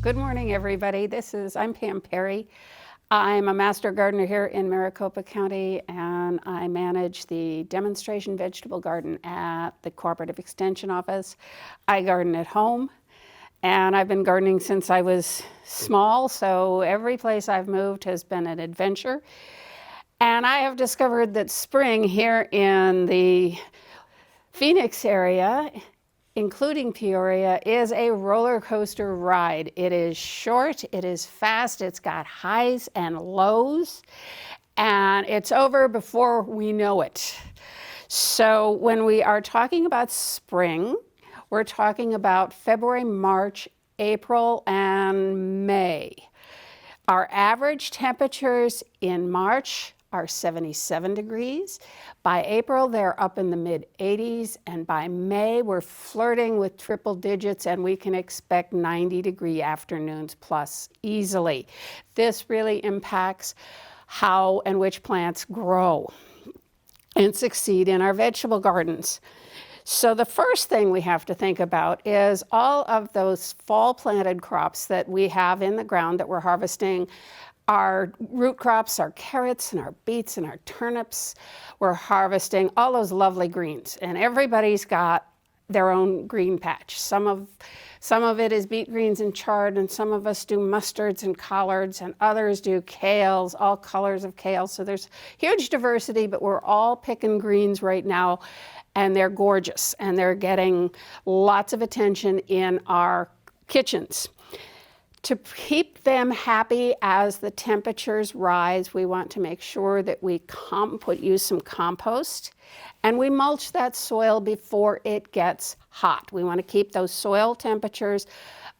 Good morning, everybody. I'm Pam Perry. I'm a master gardener here in Maricopa County, and I manage the demonstration vegetable garden at the Cooperative Extension Office. I garden at home, and I've been gardening since I was small, so every place I've moved has been an adventure. And I have discovered that spring here in the Phoenix area, including Peoria, is a roller coaster ride. It is short, it is fast, it's got highs and lows, and it's over before we know it. So when we are talking about spring, we're talking about February, March, April, and May. Our average temperatures in March are 77 degrees. By April, they're up in the mid-80s, and by May, we're flirting with triple digits, and we can expect 90-degree afternoons plus easily. This really impacts how and which plants grow and succeed in our vegetable gardens. So the first thing we have to think about is all of those fall planted crops that we have in the ground that we're harvesting. Our root crops, our carrots and our beets and our turnips. We're harvesting all those lovely greens, and everybody's got their own green patch. Some of it is beet greens and chard, and some of us do mustards and collards, and others do kales, all colors of kale. So there's huge diversity, but we're all picking greens right now, and they're gorgeous, and they're getting lots of attention in our kitchens. To keep them happy as the temperatures rise, we want to make sure that we use some compost, and we mulch that soil before it gets hot. We want to keep those soil temperatures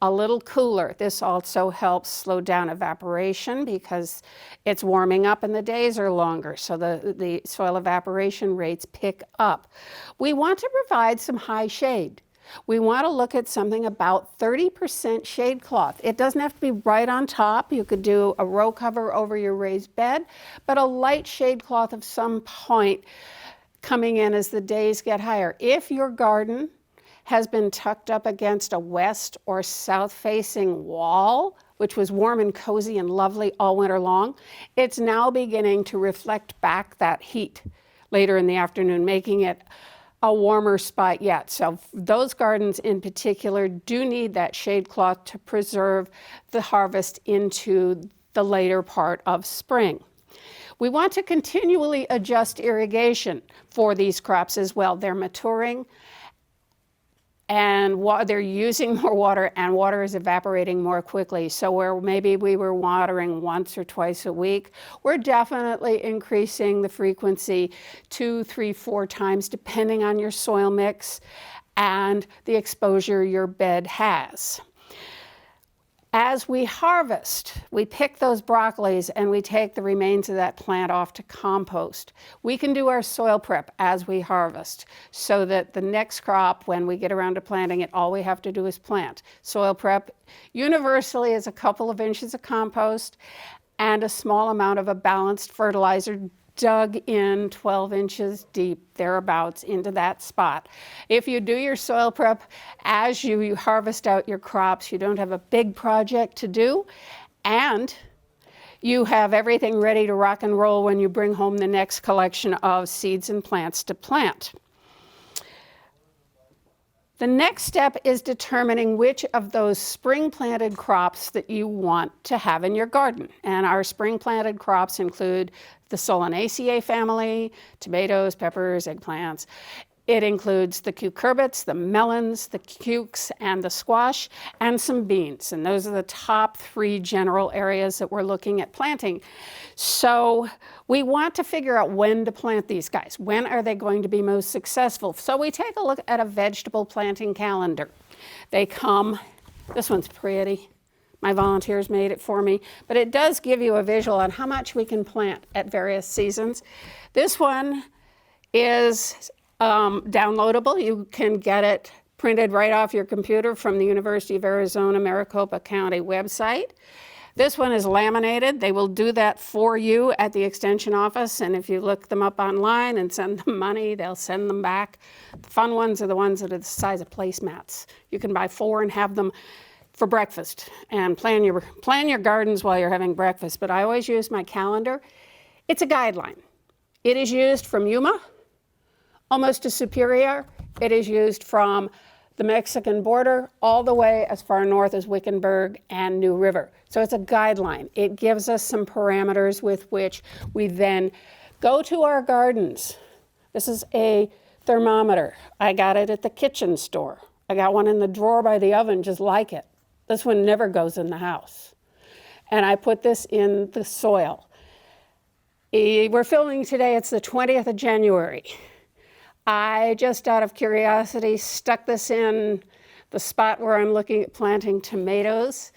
a little cooler. This also helps slow down evaporation because it's warming up and the days are longer, so the soil evaporation rates pick up. We want to provide some high shade. We want to look at something about 30% shade cloth. It doesn't have to be right on top. You could do a row cover over your raised bed, but a light shade cloth of some point coming in as the days get higher. If your garden has been tucked up against a west or south facing wall, which was warm and cozy and lovely all winter long, it's now beginning to reflect back that heat later in the afternoon, making it a warmer spot yet. So those gardens in particular do need that shade cloth to preserve the harvest into the later part of spring. We want to continually adjust irrigation for these crops as well. They're maturing, and they're using more water, and water is evaporating more quickly. So where maybe we were watering once or twice a week, we're definitely increasing the frequency 2, 3, 4 times, depending on your soil mix and the exposure your bed has. As we harvest, we pick those broccolis and we take the remains of that plant off to compost. We can do our soil prep as we harvest so that the next crop, when we get around to planting it, all we have to do is plant. Soil prep universally is a couple of inches of compost and a small amount of a balanced fertilizer dug in 12 inches deep, thereabouts, into that spot. If you do your soil prep as you harvest out your crops, you don't have a big project to do, and you have everything ready to rock and roll when you bring home the next collection of seeds and plants to plant. The next step is determining which of those spring planted crops that you want to have in your garden. And our spring planted crops include the Solanaceae family, tomatoes, peppers, eggplants. It includes the cucurbits, the melons, the cukes, and the squash, and some beans. And those are the top 3 general areas that we're looking at planting. So we want to figure out when to plant these guys. When are they going to be most successful? So we take a look at a vegetable planting calendar. They come, this one's pretty. My volunteers made it for me, but it does give you a visual on how much we can plant at various seasons. This one is downloadable. You can get it printed right off your computer from the University of Arizona Maricopa County website. This one is laminated. They will do that for you at the extension office, and if you look them up online and send them money, they'll send them back. The fun ones are the ones that are the size of placemats. You can buy 4 and have them for breakfast, and plan your gardens while you're having breakfast. But I always use my calendar. It's a guideline. It is used from Yuma almost to Superior. It is used from the Mexican border all the way as far north as Wickenburg and New River. So it's a guideline. It gives us some parameters with which we then go to our gardens. This is a thermometer. I got it at the kitchen store. I got one in the drawer by the oven just like it. This one never goes in the house. And I put this in the soil. We're filming today, it's the 20th of January. I just out of curiosity stuck this in the spot where I'm looking at planting tomatoes.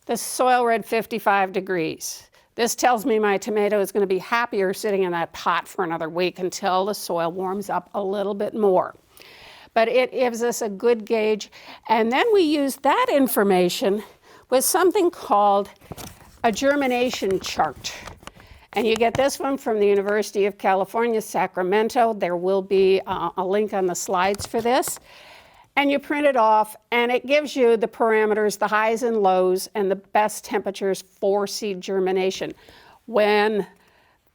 The soil read 55 degrees. This tells me my tomato is going to be happier sitting in that pot for another week until the soil warms up a little bit more. But it gives us a good gauge. And then we use that information with something called a germination chart. And you get this one from the University of California, Sacramento. There will be a link on the slides for this. And you print it off, and it gives you the parameters, the highs and lows, and the best temperatures for seed germination. When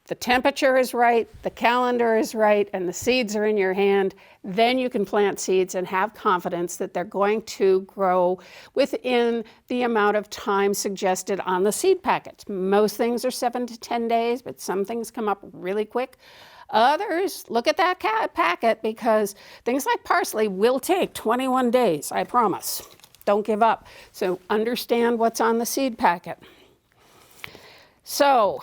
the temperature is right, the calendar is right, and the seeds are in your hand, then you can plant seeds and have confidence that they're going to grow within the amount of time suggested on the seed packets. Most things are 7 to 10 days, but some things come up really quick. Others, look at that packet, because things like parsley will take 21 days, I promise. Don't give up. So understand what's on the seed packet. So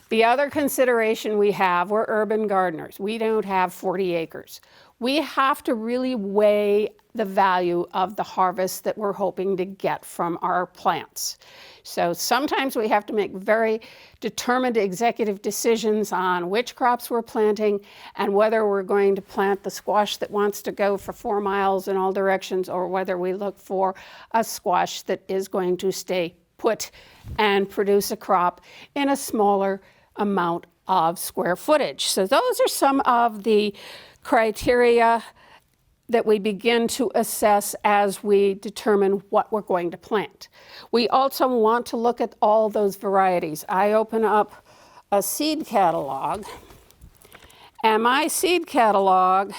the other consideration we have, we're urban gardeners. We don't have 40 acres. We have to really weigh the value of the harvest that we're hoping to get from our plants. So sometimes we have to make very determined executive decisions on which crops we're planting and whether we're going to plant the squash that wants to go for 4 miles in all directions, or whether we look for a squash that is going to stay put and produce a crop in a smaller amount of square footage. So those are some of the criteria that we begin to assess as we determine what we're going to plant. We also want to look at all those varieties. I open up a seed catalog, and my seed catalog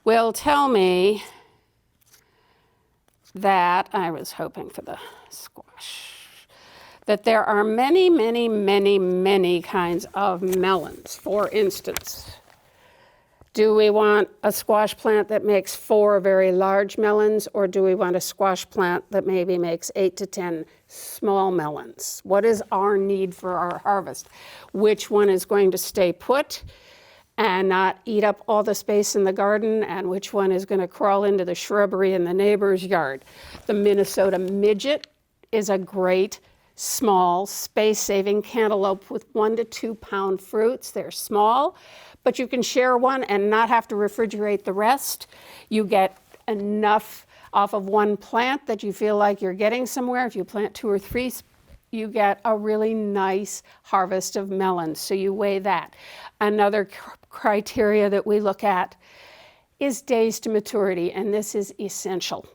will tell me that, I was hoping for the squash, that there are many, many, many, many kinds of melons. For instance, do we want a squash plant that makes 4 very large melons, or do we want a squash plant that maybe makes 8 to 10 small melons? What is our need for our harvest? Which one is going to stay put and not eat up all the space in the garden, and which one is going to crawl into the shrubbery in the neighbor's yard? The Minnesota midget is a great small space-saving cantaloupe with 1 to 2 pound fruits. They're small, but you can share one and not have to refrigerate the rest. You get enough off of one plant that you feel like you're getting somewhere. If you plant 2 or 3, you get a really nice harvest of melons. So you weigh that. Another criteria that we look at is days to maturity, and this is essential.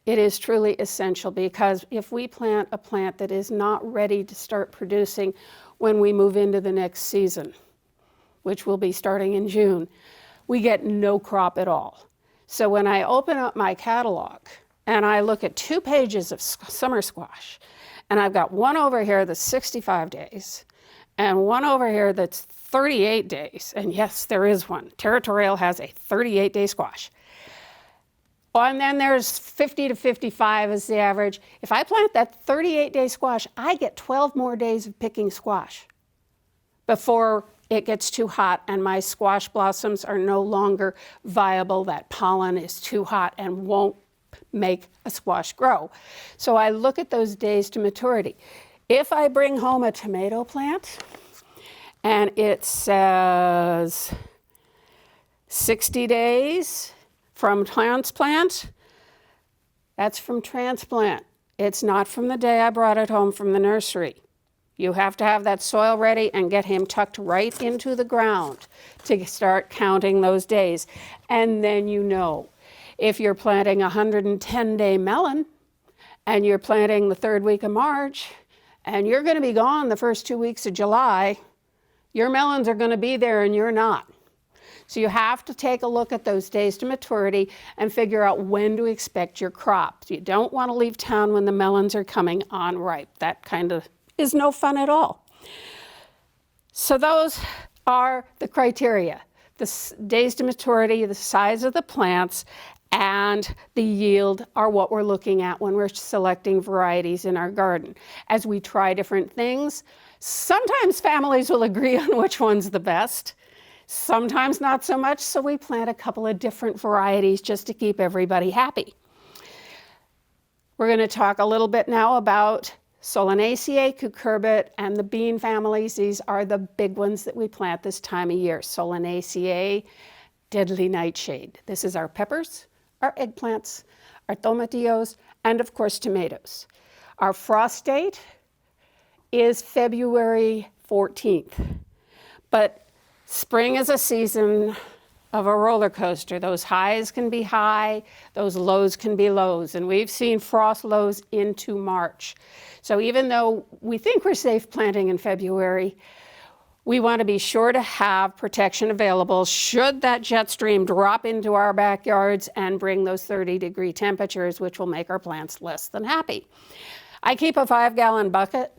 It is truly essential, because if we plant a plant that is not ready to start producing when we move into the next season, which will be starting in June, we get no crop at all. So when I open up my catalog and I look at 2 pages of summer squash, and I've got one over here that's 65 days and one over here that's 38 days, and yes, there is one. Territorial has a 38-day squash. And then there's 50 to 55 is the average. If I plant that 38-day squash, I get 12 more days of picking squash before it gets too hot and my squash blossoms are no longer viable. That pollen is too hot and won't make a squash grow. So I look at those days to maturity. If I bring home a tomato plant and it says 60 days from transplant, that's from transplant. It's not from the day I brought it home from the nursery. You have to have that soil ready and get him tucked right into the ground to start counting those days. And then you know, if you're planting a 110-day melon, and you're planting the 3rd week of March, and you're going to be gone the first 2 weeks of July, your melons are going to be there and you're not. So you have to take a look at those days to maturity and figure out when to expect your crop. You don't want to leave town when the melons are coming on ripe. That kind of is no fun at all. So those are the criteria: the days to maturity, the size of the plants, and the yield are what we're looking at when we're selecting varieties in our garden. As we try different things, sometimes families will agree on which one's the best. Sometimes not so much, so we plant a couple of different varieties just to keep everybody happy. We're going to talk a little bit now about Solanaceae, cucurbit, and the bean families. These are the big ones that we plant this time of year. Solanaceae, deadly nightshade. This is our peppers, our eggplants, our tomatillos, and of course tomatoes. Our frost date is February 14th. But spring is a season of a roller coaster. Those highs can be high, those lows can be lows, and we've seen frost lows into March. So even though we think we're safe planting in February, we want to be sure to have protection available should that jet stream drop into our backyards and bring those 30-degree temperatures, which will make our plants less than happy. I keep a 5-gallon bucket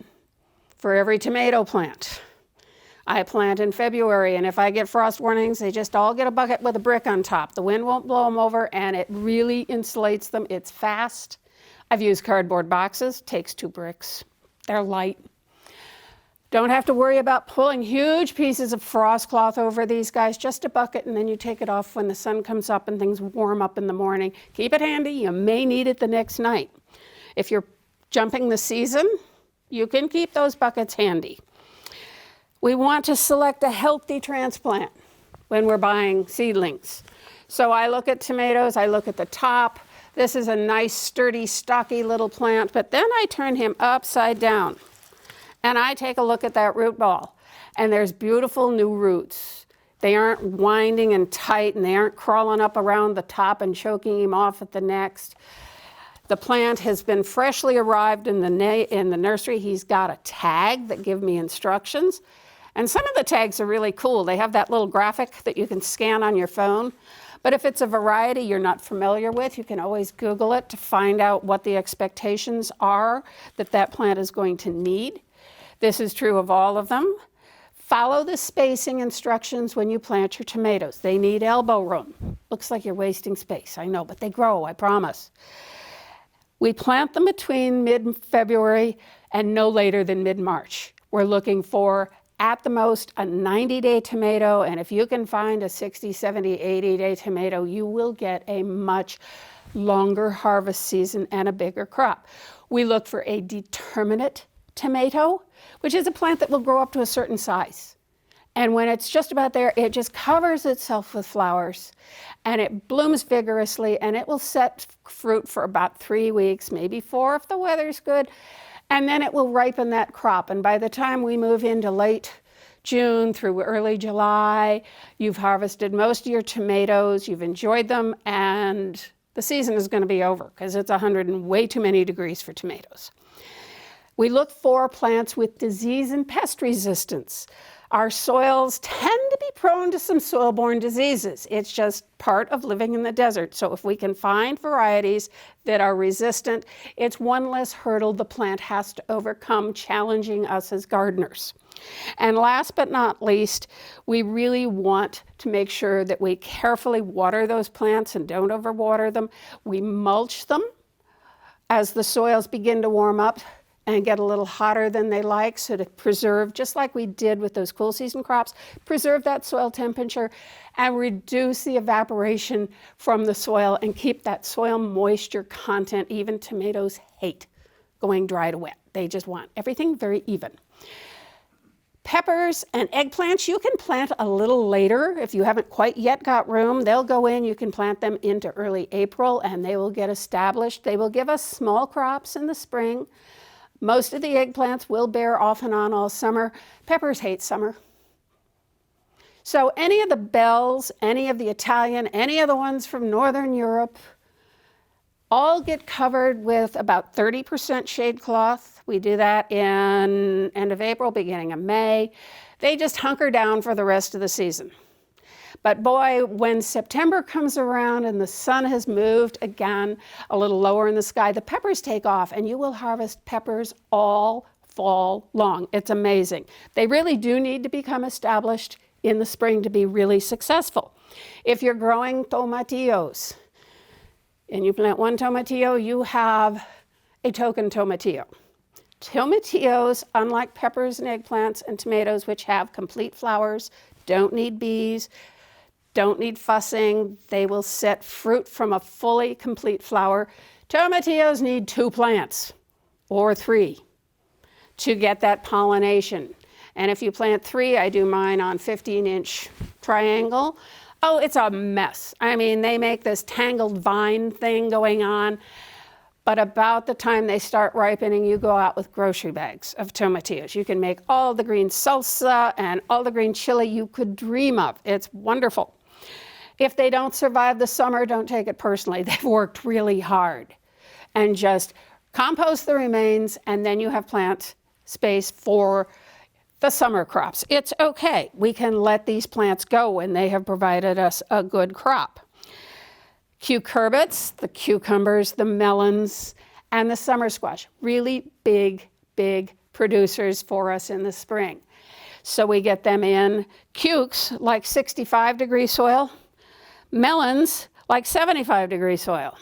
for every tomato plant. I plant in February, and if I get frost warnings, they just all get a bucket with a brick on top. The wind won't blow them over, and it really insulates them. It's fast. I've used cardboard boxes. Takes 2 bricks. They're light. Don't have to worry about pulling huge pieces of frost cloth over these guys. Just a bucket, and then you take it off when the sun comes up and things warm up in the morning. Keep it handy. You may need it the next night. If you're jumping the season, you can keep those buckets handy. We want to select a healthy transplant when we're buying seedlings. So I look at tomatoes, I look at the top. This is a nice, sturdy, stocky little plant, but then I turn him upside down and I take a look at that root ball, and there's beautiful new roots. They aren't winding and tight, and they aren't crawling up around the top and choking him off at the next. The plant has been freshly arrived in the nursery. He's got a tag that gives me instructions. And some of the tags are really cool. They have that little graphic that you can scan on your phone. But if it's a variety you're not familiar with, you can always Google it to find out what the expectations are that that plant is going to need. This is true of all of them. Follow the spacing instructions when you plant your tomatoes. They need elbow room. Looks like you're wasting space, I know, but they grow, I promise. We plant them between mid-February and no later than mid-March. We're looking for, at the most, a 90-day tomato, and if you can find a 60, 70, 80-day tomato, you will get a much longer harvest season and a bigger crop. We look for a determinate tomato, which is a plant that will grow up to a certain size. And when it's just about there, it just covers itself with flowers, and it blooms vigorously, and it will set fruit for about 3 weeks, maybe 4 if the weather's good, and then it will ripen that crop. And by the time we move into late June through early July, you've harvested most of your tomatoes, you've enjoyed them, and the season is going to be over because it's 100 and way too many degrees for tomatoes. We look for plants with disease and pest resistance. Our soils tend to be prone to some soil-borne diseases. It's just part of living in the desert. So if we can find varieties that are resistant, it's one less hurdle the plant has to overcome, challenging us as gardeners. And last but not least, we really want to make sure that we carefully water those plants and don't overwater them. We mulch them as the soils begin to warm up and get a little hotter than they like, so to preserve, just like we did with those cool season crops, preserve that soil temperature and reduce the evaporation from the soil and keep that soil moisture content. Even tomatoes hate going dry to wet. They just want everything very even. Peppers and eggplants, you can plant a little later. If you haven't quite yet got room, they'll go in. You can plant them into early April and they will get established. They will give us small crops in the spring. Most of the eggplants will bear off and on all summer. Peppers hate summer. So any of the bells, any of the Italian, any of the ones from Northern Europe, all get covered with about 30% shade cloth. We do that in end of April, beginning of May. They just hunker down for the rest of the season. But boy, when September comes around and the sun has moved again a little lower in the sky, the peppers take off, and you will harvest peppers all fall long. It's amazing. They really do need to become established in the spring to be really successful. If you're growing tomatillos and you plant one tomatillo, you have a token tomatillo. Tomatillos, unlike peppers and eggplants and tomatoes, which have complete flowers, don't need bees, don't need fussing. They will set fruit from a fully complete flower. Tomatillos need 2 plants or 3 to get that pollination. And if you plant 3, I do mine on 15-inch triangle. Oh, it's a mess. I mean, they make this tangled vine thing going on. But about the time they start ripening, you go out with grocery bags of tomatillos. You can make all the green salsa and all the green chili you could dream of. It's wonderful. If they don't survive the summer, don't take it personally. They've worked really hard. And just compost the remains, and then you have plant space for the summer crops. It's okay. We can let these plants go when they have provided us a good crop. Cucurbits, the cucumbers, the melons, and the summer squash. Really big, big producers for us in the spring. So we get them in. Cukes like 65-degree soil. Melons like 75-degree soil.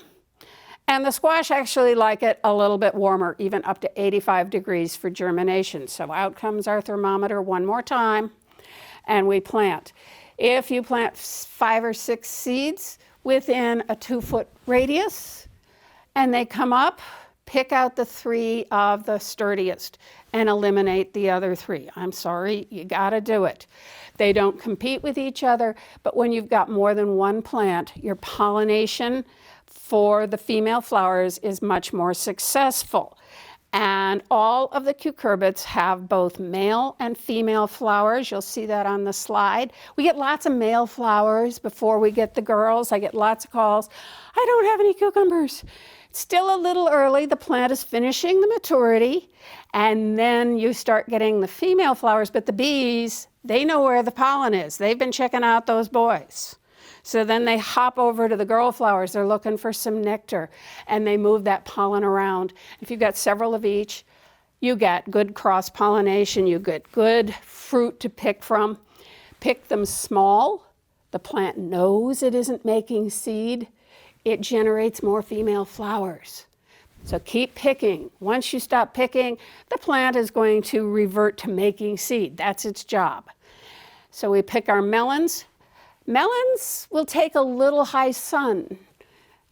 And the squash actually like it a little bit warmer, even up to 85 degrees for germination. So out comes our thermometer one more time, and we plant. If you plant 5 or 6 seeds within a 2-foot radius, and they come up, pick out the 3 of the sturdiest and eliminate the other 3. I'm sorry, you gotta do it. They don't compete with each other, but when you've got more than one plant, your pollination for the female flowers is much more successful. And all of the cucurbits have both male and female flowers. You'll see that on the slide. We get lots of male flowers before we get the girls. I get lots of calls. I don't have any cucumbers. It's still a little early. The plant is finishing the maturity, and then you start getting the female flowers, but the bees, they know where the pollen is. They've been checking out those boys. So then they hop over to the girl flowers. They're looking for some nectar, and they move that pollen around. If you've got several of each, you get good cross-pollination. You get good fruit to pick from. Pick them small. The plant knows it isn't making seed. It generates more female flowers. So keep picking. Once you stop picking, the plant is going to revert to making seed. That's its job. So we pick our melons. Melons will take a little high sun,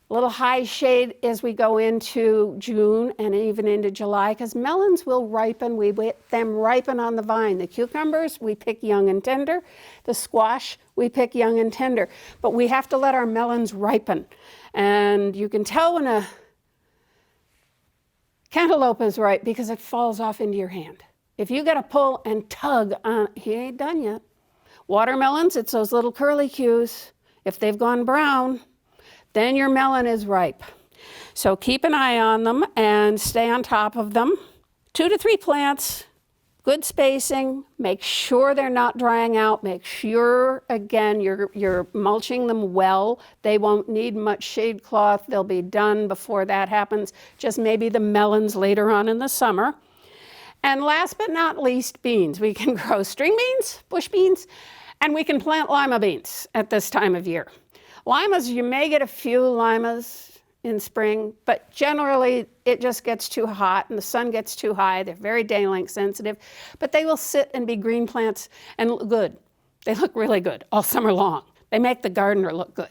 a little high shade as we go into June and even into July, because melons will ripen. We let them ripen on the vine. The cucumbers, we pick young and tender. The squash, we pick young and tender. But we have to let our melons ripen. And you can tell when a cantaloupe is ripe because it falls off into your hand. If you got to pull and tug on, he ain't done yet. Watermelons, it's those little curlicues. If they've gone brown, then your melon is ripe. So keep an eye on them and stay on top of them. 2 to 3 plants, good spacing. Make sure they're not drying out. Make sure, again, you're mulching them well. They won't need much shade cloth. They'll be done before that happens. Just maybe the melons later on in the summer. And last but not least, beans. We can grow string beans, bush beans, and we can plant lima beans at this time of year. Limas, you may get a few limas in spring, but generally it just gets too hot and the sun gets too high. They're very day length sensitive, but they will sit and be green plants and look good. They look really good all summer long. They make the gardener look good.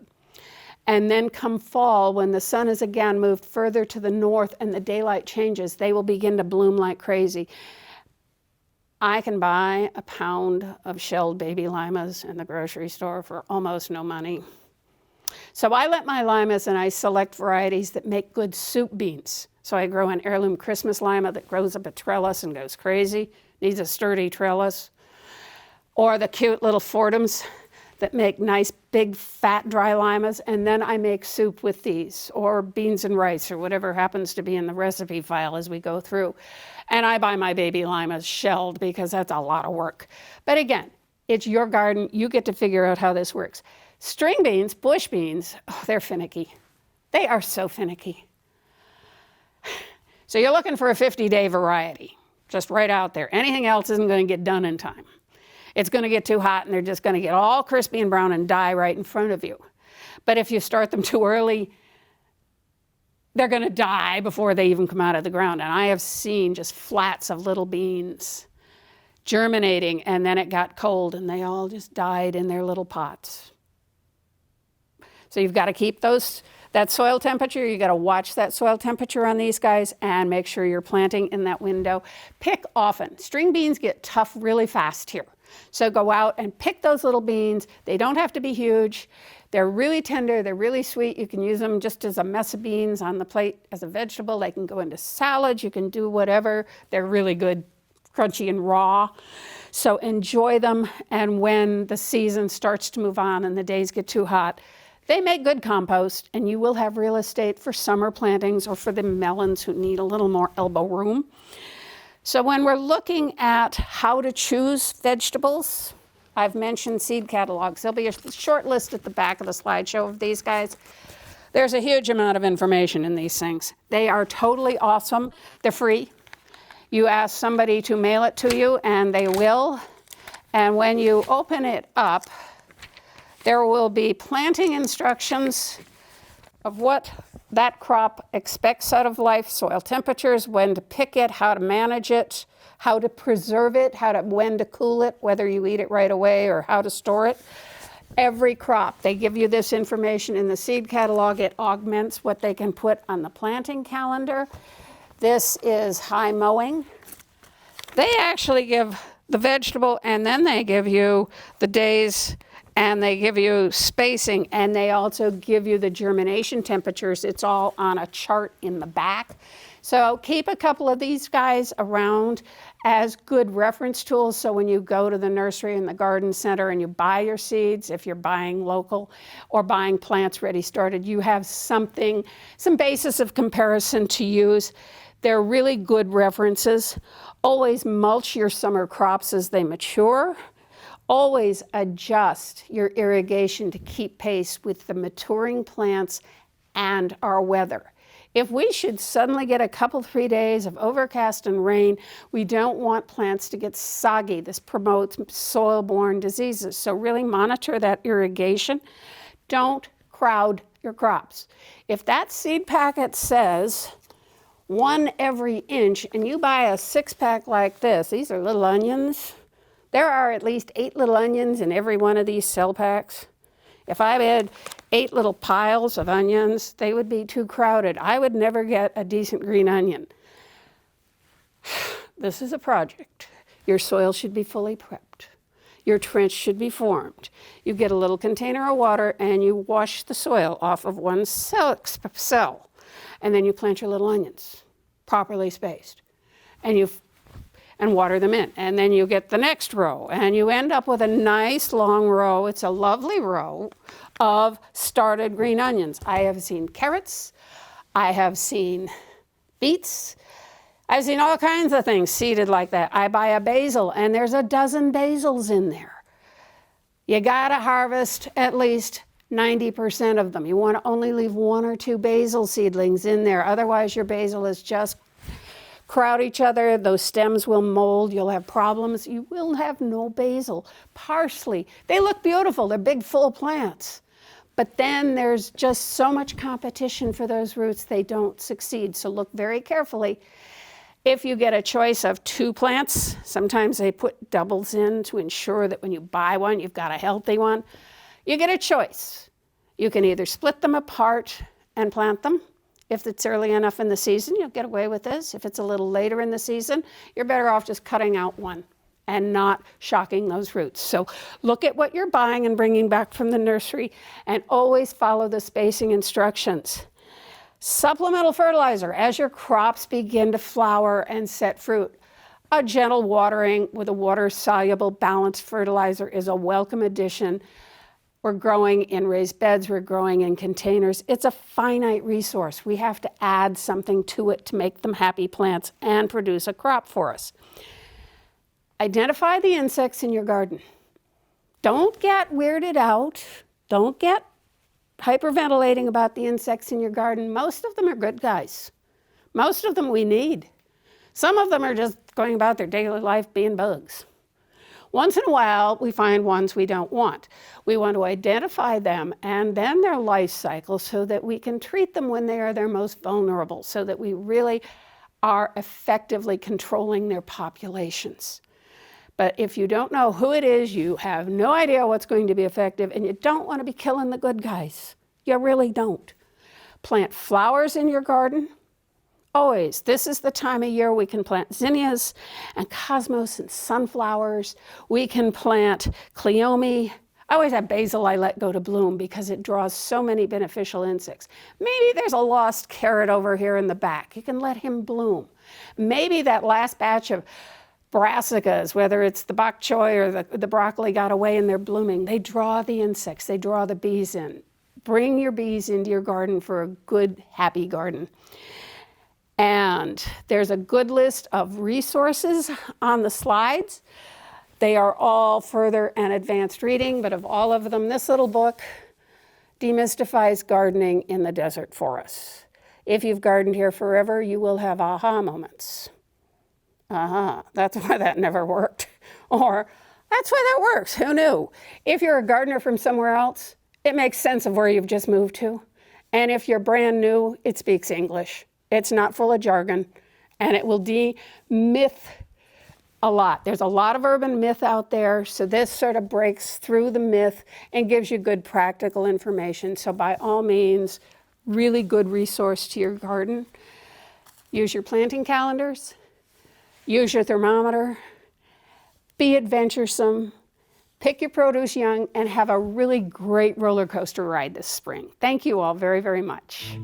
And then come fall, when the sun is again moved further to the north and the daylight changes, they will begin to bloom like crazy. I can buy a pound of shelled baby limas in the grocery store for almost no money. So I let my limas and I select varieties that make good soup beans. So I grow an heirloom Christmas lima that grows up a trellis and goes crazy, needs a sturdy trellis. Or the cute little Fordhams that make nice big fat dry limas, and then I make soup with these, or beans and rice, or whatever happens to be in the recipe file as we go through. And I buy my baby limas shelled because that's a lot of work. But again, it's your garden. You get to figure out how this works. String beans, bush beans, oh, they're finicky. They are so finicky. So you're looking for a 50-day variety, just right out there. Anything else isn't going to get done in time. It's going to get too hot and they're just going to get all crispy and brown and die right in front of you. But if you start them too early, they're going to die before they even come out of the ground. And I have seen just flats of little beans germinating, and then it got cold and they all just died in their little pots. So you've got to keep that soil temperature. You got to watch that soil temperature on these guys and make sure you're planting in that window. Pick often. String beans get tough really fast here. So go out and pick those little beans. They don't have to be huge. They're really tender. They're really sweet. You can use them just as a mess of beans on the plate as a vegetable. They can go into salads. You can do whatever. They're really good, crunchy and raw. So enjoy them. And when the season starts to move on and the days get too hot, they make good compost, and you will have real estate for summer plantings or for the melons who need a little more elbow room. So when we're looking at how to choose vegetables, I've mentioned seed catalogs. There'll be a short list at the back of the slideshow of these guys. There's a huge amount of information in these things. They are totally awesome. They're free. You ask somebody to mail it to you, and they will. And when you open it up, there will be planting instructions of what that crop expects out of life, soil temperatures, when to pick it, how to manage it, how to preserve it, when to cool it, whether you eat it right away or how to store it. Every crop, they give you this information in the seed catalog. It augments what they can put on the planting calendar. This is high mowing. They actually give the vegetable, and then they give you the days, and they give you spacing, and they also give you the germination temperatures. It's all on a chart in the back. So keep a couple of these guys around as good reference tools, so when you go to the nursery and the garden center and you buy your seeds, if you're buying local or buying plants ready started, you have some basis of comparison to use. They're really good references. Always mulch your summer crops as they mature. Always adjust your irrigation to keep pace with the maturing plants and our weather. If we should suddenly get a couple, 3 days of overcast and rain, we don't want plants to get soggy. This promotes soil-borne diseases. So really monitor that irrigation. Don't crowd your crops. If that seed packet says 1 every inch, and you buy a 6-pack like this, these are little onions. There are at least 8 little onions in every one of these cell packs. If I had 8 little piles of onions, they would be too crowded. I would never get a decent green onion. This is a project. Your soil should be fully prepped. Your trench should be formed. You get a little container of water and you wash the soil off of one cell. And then you plant your little onions, properly spaced. And water them in. And then you get the next row, and you end up with a nice long row. It's a lovely row of started green onions. I have seen carrots. I have seen beets. I've seen all kinds of things seeded like that. I buy a basil, and there's a dozen basils in there. You gotta harvest at least 90% of them. You want to only leave 1 or 2 basil seedlings in there. Otherwise, your basil is just crowd each other, those stems will mold, you'll have problems, you will have no basil. Parsley, they look beautiful, they're big full plants. But then there's just so much competition for those roots, they don't succeed. So look very carefully. If you get a choice of 2 plants, sometimes they put doubles in to ensure that when you buy one, you've got a healthy one. You get a choice. You can either split them apart and plant them. If it's early enough in the season, you'll get away with this. If it's a little later in the season, you're better off just cutting out one and not shocking those roots. So look at what you're buying and bringing back from the nursery, and always follow the spacing instructions. Supplemental fertilizer as your crops begin to flower and set fruit. A gentle watering with a water-soluble balanced fertilizer is a welcome addition. We're growing in raised beds, we're growing in containers. It's a finite resource. We have to add something to it to make them happy plants and produce a crop for us. Identify the insects in your garden. Don't get weirded out. Don't get hyperventilating about the insects in your garden. Most of them are good guys. Most of them we need. Some of them are just going about their daily life being bugs. Once in a while, we find ones we don't want. We want to identify them and then their life cycle so that we can treat them when they are their most vulnerable, so that we really are effectively controlling their populations. But if you don't know who it is, you have no idea what's going to be effective, and you don't want to be killing the good guys. You really don't. Plant flowers in your garden. Always. This is the time of year we can plant zinnias and cosmos and sunflowers. We can plant cleome. I always have basil I let go to bloom because it draws so many beneficial insects. Maybe there's a lost carrot over here in the back. You can let him bloom. Maybe that last batch of brassicas, whether it's the bok choy or the broccoli, got away and they're blooming. They draw the insects. They draw the bees in. Bring your bees into your garden for a good, happy garden. And there's a good list of resources on the slides. They are all further and advanced reading, but of all of them, this little book demystifies gardening in the desert for us. If you've gardened here forever, you will have aha moments. That's why that never worked. Or, that's why that works, who knew? If you're a gardener from somewhere else, it makes sense of where you've just moved to. And if you're brand new, it speaks English. It's not full of jargon, and it will de-myth a lot. There's a lot of urban myth out there, so this sort of breaks through the myth and gives you good practical information. So by all means, really good resource to your garden. Use your planting calendars, use your thermometer, be adventuresome, pick your produce young, and have a really great roller coaster ride this spring. Thank you all very, very much.